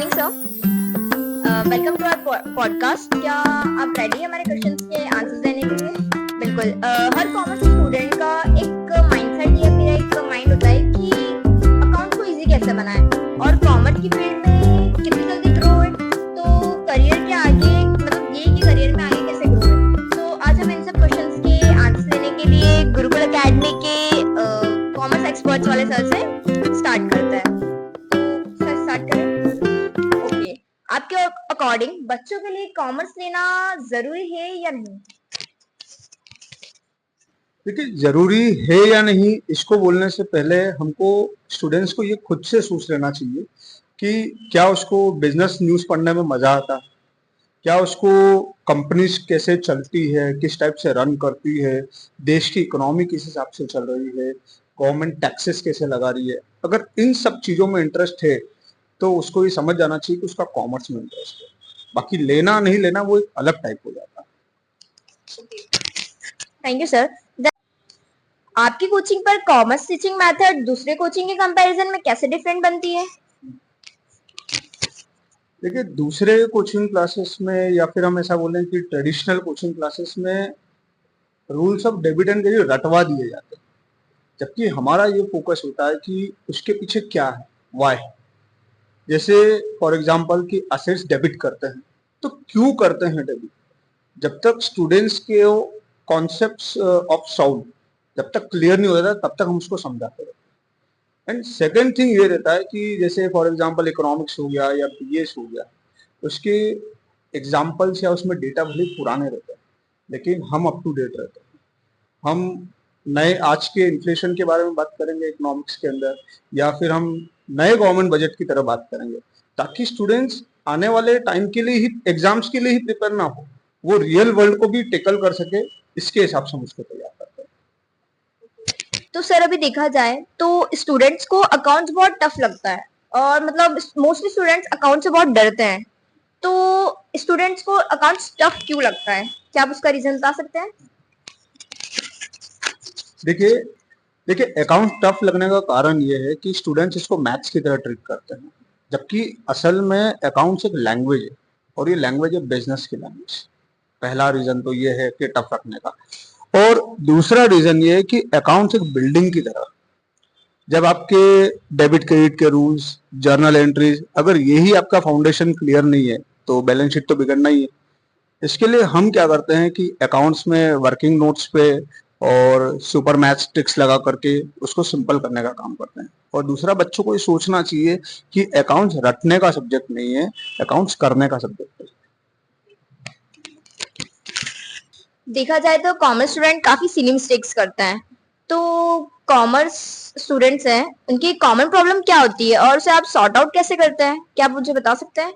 Morning sir, welcome to our podcast. क्या आप ready हैं हमारे क्वेश्चंस के आंसर्स देने के लिए? बिल्कुल। हर कॉमर्स स्टूडेंट का एक माइंडसेट या फिर एक माइंड होता है कि अकाउंट को इजी कैसे बनाएं और कॉमर्स की फील्ड में कितनी जल्दी ग्रो है, तो करियर के आगे मतलब ये कि करियर में आगे कैसे ग्रो है। तो आज हम इन सब क्वेश्चंस के आंसर देने के लिए गुरुकुल एकेडमी के कॉमर्स एक्सपर्ट्स वाले सर से स्टार्ट करते हैं। तो सर स्टार्ट करें। आपके अकॉर्डिंग बच्चों के लिए कॉमर्स लेना जरूरी है या नहीं? देखिए, जरूरी है या नहीं इसको बोलने से पहले हमको स्टूडेंट्स को ये खुद से सोच लेना चाहिए कि क्या उसको बिजनेस न्यूज़ पढ़ने में मजा आता है, क्या उसको कंपनीज कैसे चलती है, किस टाइप से रन करती है, देश की इकोनॉमी किस हिसाब से चल रही है, गवर्नमेंट टैक्सेस कैसे लगा रही है। अगर इन सब चीजों में इंटरेस्ट है तो उसको ये समझ जाना चाहिए कि उसका कॉमर्स में इंटरेस्ट है। बाकी लेना नहीं लेना वो एक अलग टाइप हो जाता है। Thank you sir. आपकी कोचिंग पर कॉमर्स टीचिंग मेथड दूसरे कोचिंग के कंपैरिजन में कैसे डिफरेंट बनती है? देखिए, दूसरे कोचिंग क्लासेस में या फिर हम ऐसा बोलें कि ट्रेडिशनल कोचिंग क्लासेस में rules of debit and credit रटवा दिए जाते हैं, जबकि हमारा ये फोकस होता है कि उसके पीछे क्या है, वाई। जैसे फॉर एग्जांपल कि असेट्स डेबिट करते हैं तो क्यों करते हैं डेबिट, जब तक स्टूडेंट्स के कॉन्सेप्ट्स ऑफ साउंड जब तक क्लियर नहीं हो जाता तब तक हम उसको समझाते रहते हैं। एंड सेकेंड थिंग ये रहता है कि जैसे फॉर एग्जांपल इकोनॉमिक्स हो गया या बीएस हो गया, उसके एग्जाम्पल्स या उसमें डेटा भले पुराने रहते हैं लेकिन हम अप टू डेट रहते हैं। हम नए आज के इन्फ्लेशन के बारे में बात करेंगे इकोनॉमिक्स के अंदर, या फिर हम नए गवर्नमेंट बजट की तरफ बात करेंगे, ताकि स्टूडेंट्स आने वाले टाइम के लिए ही, एग्जाम्स के लिए ही प्रिपेयर ना हो, वो रियल वर्ल्ड को भी टेकल कर सके। इसके हिसाब से हम उसको तैयार करते हैं। तो सर अभी देखा जाए तो स्टूडेंट्स को अकाउंट्स बहुत टफ लगता है और मतलब मोस्टली स्टूडेंट्स अकाउंट से बहुत डरते हैं। तो स्टूडेंट्स को अकाउंट्स टफ क्यों लगता है? क्या आप उसका रीजन बता सकते हैं? देखिए देखिए अकाउंट टफ लगने का कारण ये है कि स्टूडेंट्स इसको मैथ्स की तरह ट्रीट करते हैं, जबकि असल में अकाउंट्स एक लैंग्वेज है और ये लैंग्वेज है बिजनेस की लैंग्वेज। पहला रीजन तो ये है कि टफ रखने का। और दूसरा रीजन ये है कि अकाउंट्स एक बिल्डिंग की तरह, जब आपके डेबिट क्रेडिट के रूल्स, जर्नल एंट्रीज, अगर यही आपका फाउंडेशन क्लियर नहीं है तो बैलेंस शीट तो बिगड़ना ही है। इसके लिए हम क्या करते हैं कि अकाउंट्स में वर्किंग नोट्स पे और सुपर मैथ्स ट्रिक्स लगा करके उसको सिंपल करने का काम करते हैं। और दूसरा, बच्चों को ये सोचना चाहिए कि अकाउंट्स रटने का सब्जेक्ट नहीं है, अकाउंट्स करने का सब्जेक्ट है। देखा जाए तो कॉमर्स स्टूडेंट काफी सिली मिस्टेक्स करते हैं। तो कॉमर्स स्टूडेंट्स हैं, उनकी कॉमन प्रॉब्लम क्या होती है और उसे आप सॉर्ट आउट कैसे करते हैं? क्या आप मुझे बता सकते हैं?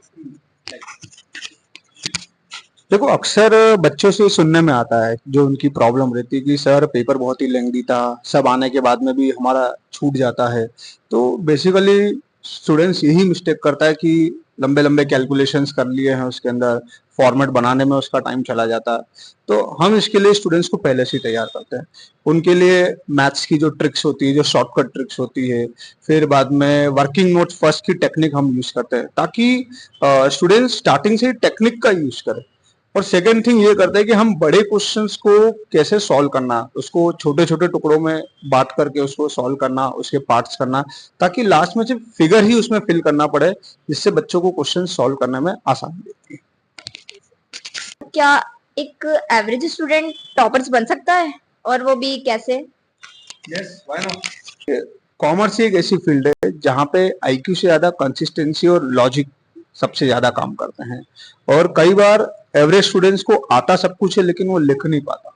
देखो, अक्सर बच्चों से सुनने में आता है जो उनकी प्रॉब्लम रहती है कि सर पेपर बहुत ही लेंथी था, सब आने के बाद में भी हमारा छूट जाता है। तो बेसिकली स्टूडेंट्स यही मिस्टेक करता है कि लंबे लंबे कैलकुलेशंस कर लिए हैं, उसके अंदर फॉर्मेट बनाने में उसका टाइम चला जाता है। तो हम इसके लिए स्टूडेंट्स को पहले से ही तैयार करते हैं। उनके लिए मैथ्स की जो ट्रिक्स होती है, जो शॉर्टकट ट्रिक्स होती है, फिर बाद में वर्किंग नोट्स फर्स्ट की टेक्निक हम यूज करते हैं, ताकि स्टूडेंट्स स्टार्टिंग से ही टेक्निक का यूज करें। और सेकेंड थिंग ये करते हैं कि हम बड़े क्वेश्चंस को कैसे सॉल्व करना, उसको छोटे छोटे टुकड़ों में बांट करके उसको सॉल्व करना, उसके पार्ट्स करना, ताकि लास्ट में सिर्फ फिगर ही उसमें फिल करना पड़े, जिससे बच्चों को क्वेश्चन सॉल्व करने में आसानी होती है। क्या एक एवरेज स्टूडेंट टॉपर्स बन सकता है और वो भी कैसे? Yes, why not. कॉमर्स एक ऐसी फील्ड है जहाँ पे आईक्यू से ज्यादा कंसिस्टेंसी और लॉजिक सबसे ज्यादा काम करते हैं। और कई बार एवरेज स्टूडेंट्स को आता सब कुछ है लेकिन वो लिख नहीं पाता।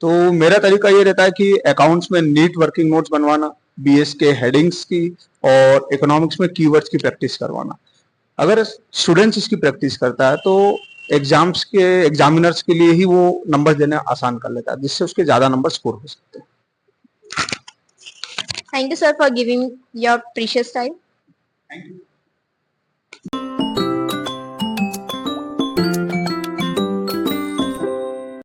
तो मेरा तरीका ये रहता है कि अकाउंट्स में नीट वर्किंग नोट्स बनवाना, बीएस के हेडिंग्स की और इकोनॉमिक्स में कीवर्ड्स की प्रैक्टिस करवाना। अगर स्टूडेंट्स इसकी प्रैक्टिस करता है तो एग्जाम्स के एग्जामिनर्स के लिए ही वो नंबर देना आसान कर लेता है, जिससे उसके ज्यादा नंबर स्कोर हो सकते हैं। Thank you sir for giving your precious time. Thank you.